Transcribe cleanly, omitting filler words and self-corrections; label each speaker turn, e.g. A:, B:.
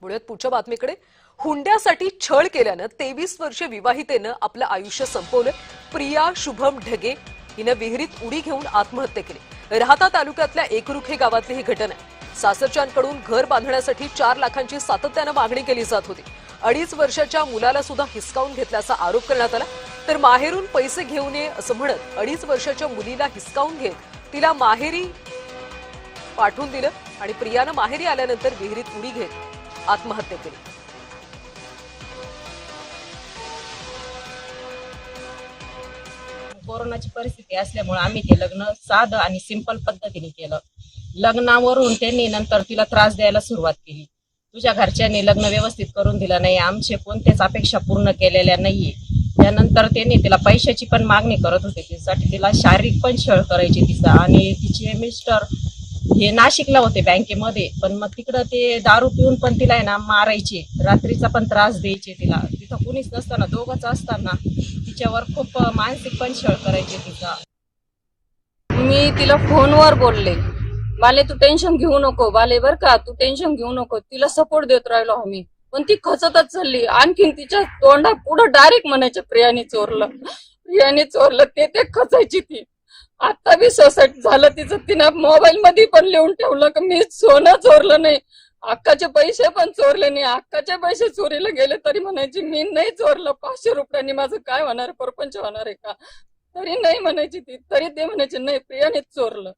A: पुढे पुढच्या बातमीकडे. हुंड्यासाठी छळ केल्यानं 23 वर्षीय विवाहितेनं आपलं आयुष्य संपवलं. प्रिया शुभम ढगे हिनं विहिरीत उडी घेऊन आत्महत्या केली. राहाता तालुक्यातल्या एकरुखे गावातली ही घटना आहे. सासरच्यांकडून घर बांधण्यासाठी 4 लाखांची सातत्यानं मागणी केली जात होती. 2.5 वर्षाच्या मुलाला सुद्धा हिसकावून घेतल्याचा आरोप करण्यात आला. तर माहेरून पैसे घेऊन ये असं म्हणत 2.5 वर्षाच्या मुलीला हिसकावून घेत तिला माहेरी पाठवून दिलं आणि प्रियानं माहेरी आल्यानंतर विहिरीत उडी घेत आत्महत्या केली.
B: कोरोनाची परिस्थिती असल्यामुळे आम्ही ते लग्न साधं आणि सिंपल पद्धतीने केलं. लग्नावरून त्यांनी नंतर तिला त्रास द्यायला सुरुवात केली. तुझ्या घरच्यांनी लग्न व्यवस्थित करून दिलं नाही, आमचे कोणत्याच अपेक्षा पूर्ण केलेल्या नाहीये. त्यानंतर त्यांनी तिला पैशाची पण मागणी करत होते. तिच्यासाठी तिला शारीरिक पण छळ करायचे तिचा. आणि तिचे मिस्टर हे नाशिकला होते बँकेमध्ये, पण मग तिकडं ते दारू पिऊन पण तिला आहे ना मारायचे, रात्रीचा पण त्रास द्यायचे तिला. तिथं कुणीच नसताना, दोघंच असताना तिच्यावर खूप मानसिक पण छळ करायचे तिचा.
C: मी तिला फोनवर बोलले, बाले तू टेन्शन घेऊ नको, बाले बर का तू टेन्शन घेऊ नको. तिला सपोर्ट देत राहिलो आम्ही, पण ती खचतच चालली. आणखीन तिच्या तोंडा पुढं डायरेक्ट म्हणायचे प्रियाने चोरलं, प्रियाने चोरलं. ते खचायची ती. आता बी सोसायट झालं तिचं. तिनं मोबाईल मध्ये पण लिहून ठेवलं की मी सोनं चोरलं नाही, अक्काचे पैसे पण चोरले नाही. अक्काचे पैसे चोरीला गेले तरी म्हणायची मी नाही चोरलं. 500 रुपयांनी माझं काय होणार, परपंच होणार आहे का? तरी नाही म्हणायची ती. तरी ते म्हणायचे नाही प्रियानेच चोरलं.